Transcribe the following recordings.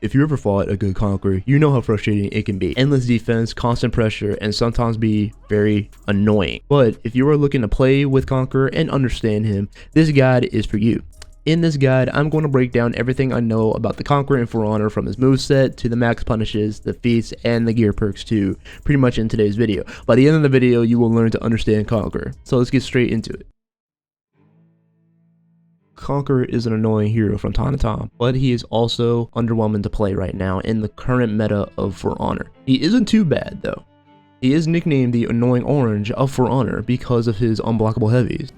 If you ever fought a good Conqueror, you know how frustrating it can be. Endless defense, constant pressure, and sometimes be very annoying. But if you are looking to play with Conqueror and understand him, this guide is for you. In this guide, I'm going to break down everything I know about the Conqueror in For Honor, from his moveset to the max punishes, the feats, and the gear perks too, pretty much in today's video. By the end of the video, you will learn to understand Conqueror. So let's get straight into it. Conqueror is an annoying hero from time to time, but he is also underwhelming to play right now in the current meta of For Honor. He isn't too bad though. He is nicknamed the annoying orange of For Honor because of his unblockable heavies.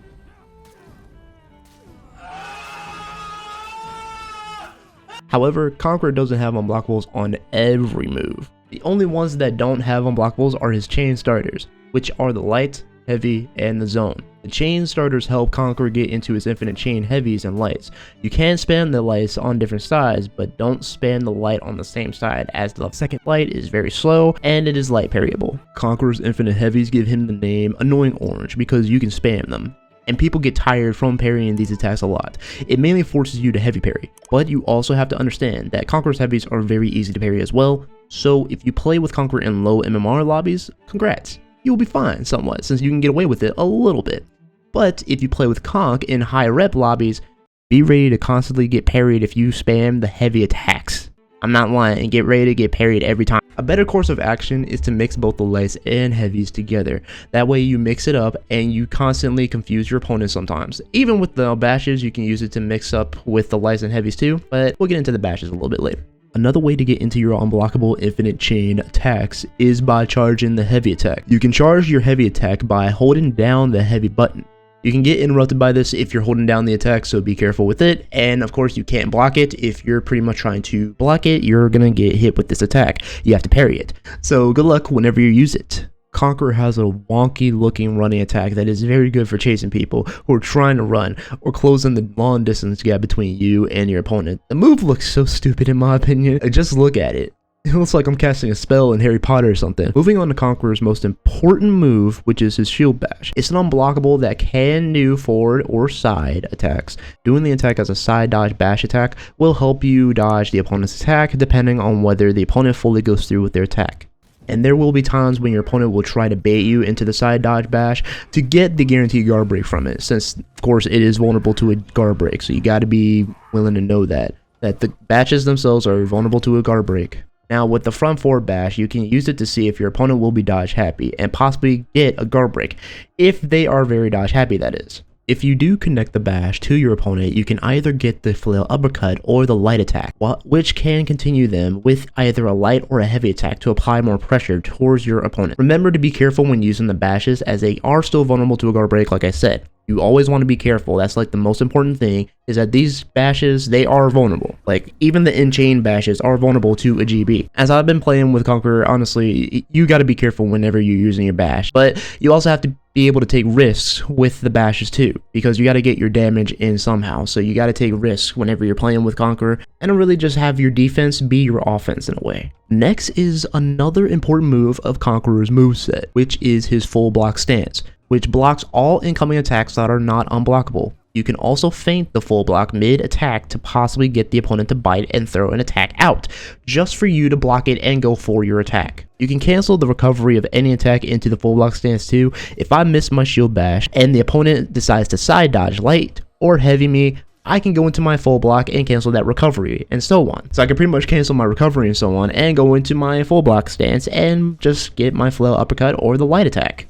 However, Conqueror doesn't have unblockables on every move. The only ones that don't have unblockables are his chain starters, which are the light, heavy, and the zone. The chain starters help Conqueror get into his infinite chain heavies and lights. You can spam the lights on different sides, but don't spam the light on the same side, as the second light is very slow and it is light parryable. Conqueror's infinite heavies give him the name Annoying Orange because you can spam them, and people get tired from parrying these attacks a lot. It mainly forces you to heavy parry, but you also have to understand that Conqueror's heavies are very easy to parry as well, so if you play with Conqueror in low MMR lobbies, congrats. You'll be fine somewhat, since you can get away with it a little bit. But if you play with Conk in high rep lobbies, be ready to constantly get parried if you spam the heavy attacks. I'm not lying, get ready to get parried every time. A better course of action is to mix both the lights and heavies together. That way you mix it up and you constantly confuse your opponent sometimes. Even with the bashes, you can use it to mix up with the lights and heavies too, but we'll get into the bashes a little bit later. Another way to get into your unblockable infinite chain attacks is by charging the heavy attack. You can charge your heavy attack by holding down the heavy button. You can get interrupted by this if you're holding down the attack, so be careful with it. And of course you can't block it. If you're pretty much trying to block it, you're gonna get hit with this attack. You have to parry it. So good luck whenever you use it. Conqueror has a wonky looking running attack that is very good for chasing people who are trying to run or closing the long distance gap between you and your opponent. The move looks so stupid in my opinion. Just look at it. It looks like I'm casting a spell in Harry Potter or something. Moving on to Conqueror's most important move, which is his shield bash. It's an unblockable that can do forward or side attacks. Doing the attack as a side dodge bash attack will help you dodge the opponent's attack depending on whether the opponent fully goes through with their attack. And there will be times when your opponent will try to bait you into the side dodge bash to get the guaranteed guard break from it, since of course it is vulnerable to a guard break, so you got to be willing to know that the bashes themselves are vulnerable to a guard break. Now with the front forward bash, you can use it to see if your opponent will be dodge happy and possibly get a guard break, if they are very dodge happy, that is. If you do connect the bash to your opponent, you can either get the flail uppercut or the light attack, which can continue them with either a light or a heavy attack to apply more pressure towards your opponent. Remember to be careful when using the bashes, as they are still vulnerable to a guard break like I said. You always want to be careful. That's like the most important thing, is that these bashes, they are vulnerable. Like even the in-chain bashes are vulnerable to a GB. As I've been playing with Conqueror, honestly, you got to be careful whenever you're using your bash. But you also have to be able to take risks with the bashes too, because you got to get your damage in somehow. So you got to take risks whenever you're playing with Conqueror, and really just have your defense be your offense in a way. Next is another important move of Conqueror's moveset, which is his full block stance, which blocks all incoming attacks that are not unblockable. You can also feint the full block mid-attack to possibly get the opponent to bite and throw an attack out, just for you to block it and go for your attack. You can cancel the recovery of any attack into the full block stance too. If I miss my shield bash and the opponent decides to side dodge light or heavy me, I can go into my full block and cancel that recovery, and so on. So I can pretty much cancel my recovery and so on, and go into my full block stance and just get my flail uppercut or the light attack,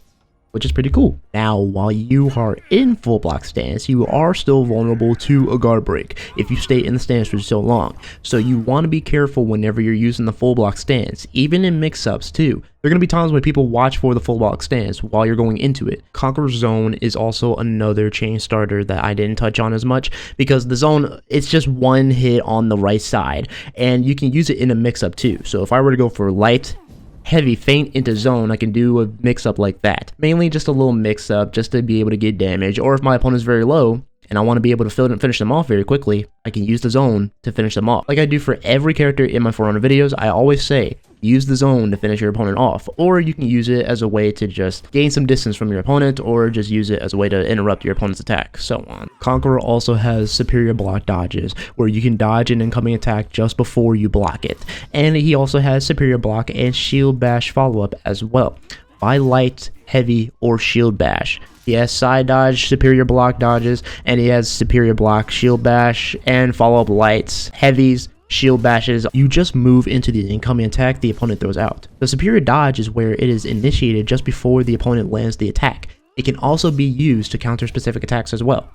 which is pretty cool. Now, while you are in full block stance, you are still vulnerable to a guard break if you stay in the stance for so long. So you want to be careful whenever you're using the full block stance, even in mix-ups too. There are going to be times when people watch for the full block stance while you're going into it. Conqueror's zone is also another chain starter that I didn't touch on as much, because the zone, it's just one hit on the right side, and you can use it in a mix-up too. So if I were to go for light, heavy feint into zone, I can do a mix-up like that. Mainly just a little mix-up just to be able to get damage, or if my opponent's very low and I want to be able to finish them off very quickly, I can use the zone to finish them off. Like I do for every character in my For Honor videos, I always say, use the zone to finish your opponent off, or you can use it as a way to just gain some distance from your opponent, or just use it as a way to interrupt your opponent's attack, so on. Conqueror also has superior block dodges, where you can dodge an incoming attack just before you block it, and he also has superior block and shield bash follow-up as well, by light, heavy, or shield bash. He has side dodge, superior block dodges, and he has superior block, shield bash, and follow-up lights, heavies, shield bashes. You just move into the incoming attack the opponent throws out. The superior dodge is where it is initiated just before the opponent lands the attack. It can also be used to counter specific attacks as well.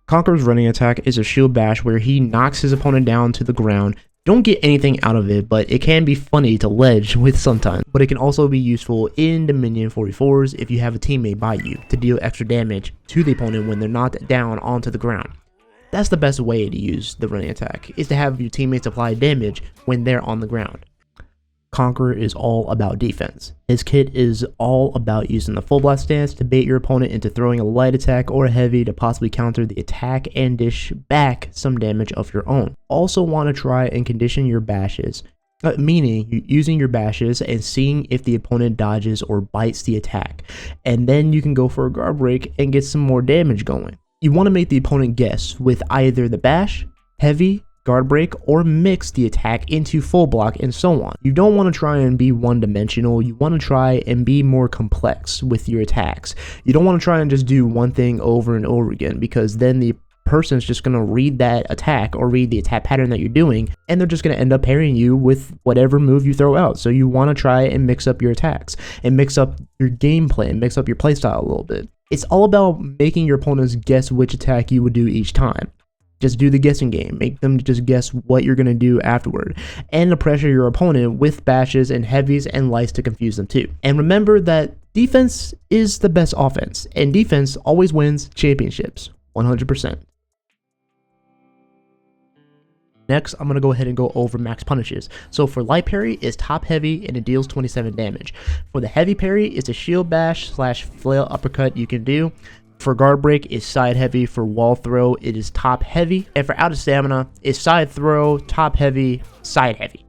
Conqueror's running attack is a shield bash where he knocks his opponent down to the ground. Don't get anything out of it, but it can be funny to ledge with sometimes. But it can also be useful in Dominion 44s if you have a teammate by you to deal extra damage to the opponent when they're knocked down onto the ground. That's the best way to use the running attack, is to have your teammates apply damage when they're on the ground. Conqueror is all about defense. His kit is all about using the full blast stance to bait your opponent into throwing a light attack or a heavy to possibly counter the attack and dish back some damage of your own. Also want to try and condition your bashes, meaning using your bashes and seeing if the opponent dodges or bites the attack, and then you can go for a guard break and get some more damage going. You want to make the opponent guess with either the bash, heavy, guard break, or mix the attack into full block and so on. You don't want to try and be one-dimensional. You want to try and be more complex with your attacks. You don't want to try and just do one thing over and over again, because then the person's just going to read that attack or read the attack pattern that you're doing, and they're just going to end up parrying you with whatever move you throw out. So you want to try and mix up your attacks and mix up your gameplay and mix up your playstyle a little bit. It's all about making your opponents guess which attack you would do each time. Just do the guessing game. Make them just guess what you're going to do afterward, and to pressure your opponent with bashes and heavies and lights to confuse them too. And remember that defense is the best offense, and defense always wins championships, 100%. Next, I'm going to go ahead and go over max punishes. So for light parry, is top heavy and it deals 27 damage. For the heavy parry, it's a shield bash / flail uppercut you can do. For guard break, is side heavy. For wall throw, it is top heavy. And for out of stamina, is side throw, top heavy, side heavy.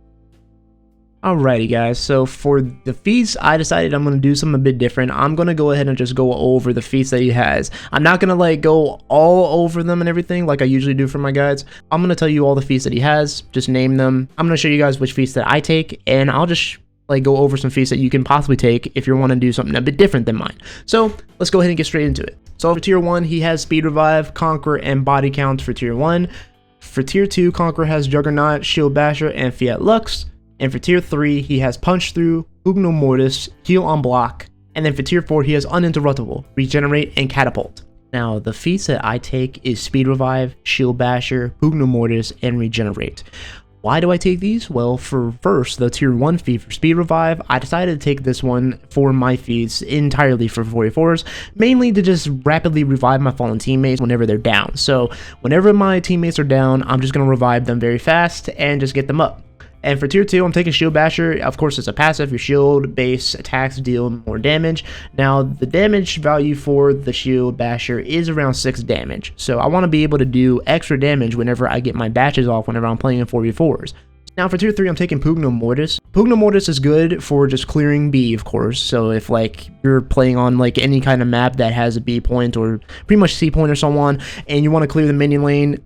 Alrighty guys, so for the feats, I decided I'm going to do something a bit different. I'm going to go ahead and just go over the feats that he has. I'm not going to go all over them and everything like I usually do for my guides. I'm going to tell you all the feats that he has, just name them. I'm going to show you guys which feats that I take, and I'll just go over some feats that you can possibly take if you want to do something a bit different than mine. So let's go ahead and get straight into it. So for tier 1, he has speed revive, conquer, and body count for tier 1. For tier 2, Conqueror has Juggernaut, Shield Basher, and Fiat Lux. And for tier 3, he has Punch Through, Pugno Mortis, Heal on Block. And then for tier 4, he has Uninterruptible, Regenerate, and Catapult. Now, the feats that I take is Speed Revive, Shield Basher, Pugno Mortis, and Regenerate. Why do I take these? Well, for first, the tier 1 feat for Speed Revive, I decided to take this one for my feats entirely for 44s, mainly to just rapidly revive my fallen teammates whenever they're down. So whenever my teammates are down, I'm just going to revive them very fast and just get them up. And for tier 2, I'm taking Shield Basher. Of course, it's a passive. Your shield base attacks deal more damage. Now, the damage value for the Shield Basher is around 6 damage. So I want to be able to do extra damage whenever I get my bashes off whenever I'm playing in 4v4s. Now for tier 3, I'm taking Pugno Mortis. Pugno Mortis is good for just clearing B, of course. So if you're playing on any kind of map that has a B point or pretty much C point or so on, and you want to clear the minion lane,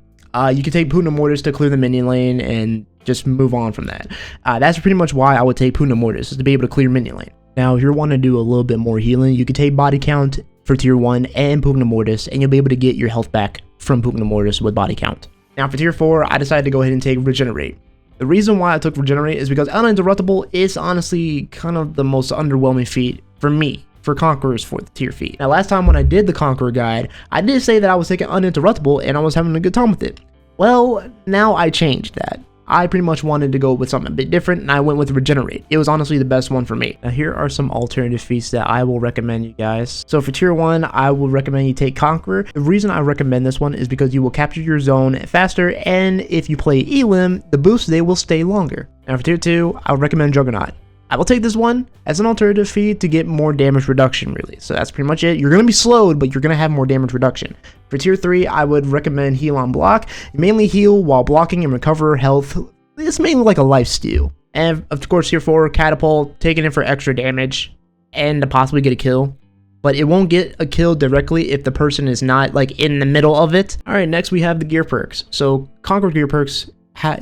you can take Pugno Mortis to clear the minion lane and just move on from that. That's pretty much why I would take Pugno Mortis, is to be able to clear minion lane. Now, if you're wanting to do a little bit more healing, you could take Body Count for tier 1 and Pugno Mortis, and you'll be able to get your health back from Pugno Mortis with Body Count. Now, for tier 4, I decided to go ahead and take Regenerate. The reason why I took Regenerate is because Uninterruptible is honestly kind of the most underwhelming feat for me, for Conquerors for the tier feat. Now, last time when I did the Conqueror guide, I did say that I was taking Uninterruptible and I was having a good time with it. Well, now I changed that. I pretty much wanted to go with something a bit different, and I went with Regenerate. It was honestly the best one for me. Now here are some alternative feats that I will recommend you guys. So for tier 1, I will recommend you take Conqueror. The reason I recommend this one is because you will capture your zone faster, and if you play Elim, the boosts, they will stay longer. Now for tier 2, I would recommend Juggernaut. I will take this one as an alternative feat to get more damage reduction, really. So that's pretty much it. You're going to be slowed, but you're going to have more damage reduction. For tier 3, I would recommend Heal on Block. You mainly heal while blocking and recover health. It's mainly like a life steal. And of course, tier 4, catapult, taking it for extra damage and to possibly get a kill. But it won't get a kill directly if the person is not like in the middle of it. All right, next we have the gear perks. So Conqueror gear perks,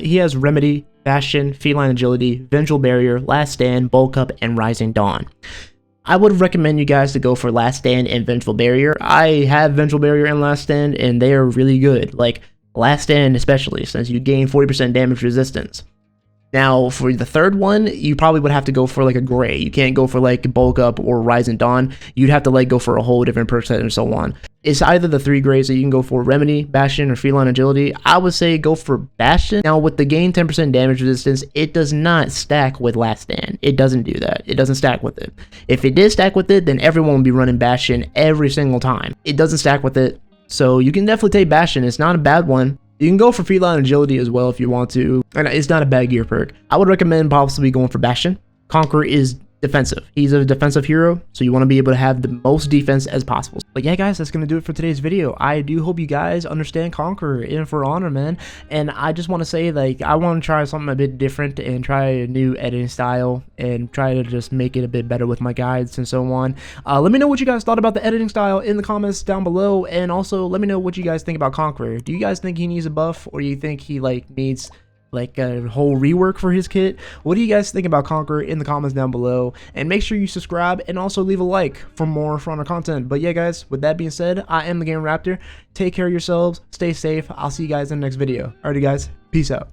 he has Remedy, Bastion, Feline Agility, Vengeful Barrier, Last Stand, Bulk Up, and Rising Dawn. I would recommend you guys to go for Last Stand and Vengeful Barrier. I have Vengeful Barrier and Last Stand, and they are really good. Like Last Stand especially, since you gain 40% damage resistance. Now, for the third one, you probably would have to go for like a gray. You can't go for like Bulk Up or Rising Dawn. You'd have to like go for a whole different perk set and so on. It's either the 3 grays that you can go for, Remedy, Bastion, or Feline Agility. I would say go for Bastion. Now, with the gain 10% damage resistance, it does not stack with Last Stand. It doesn't do that. It doesn't stack with it. If it did stack with it, then everyone would be running Bastion every single time. It doesn't stack with it, so you can definitely take Bastion. It's not a bad one. You can go for Feline Agility as well if you want to, and it's not a bad gear perk. I would recommend possibly going for Bastion. Conqueror is defensive. He's a defensive hero, so you want to be able to have the most defense as possible. But yeah, guys, that's going to do it for today's video. I do hope you guys understand Conqueror in For Honor, man. And I just want to say, like, I want to try something a bit different and try a new editing style and try to just make it a bit better with my guides and so on. Let me know what you guys thought about the editing style in the comments down below, and also let me know what you guys think about Conqueror. Do you guys think he needs a buff, or do you think he like needs like a whole rework for his kit? What do you guys think about Conqueror in the comments down below? And make sure you subscribe and also leave a like for more For Honor content. But yeah, guys, with that being said, I am TheGamingRaptor. Take care of yourselves, stay safe. I'll see you guys in the next video. Alrighty, guys, peace out.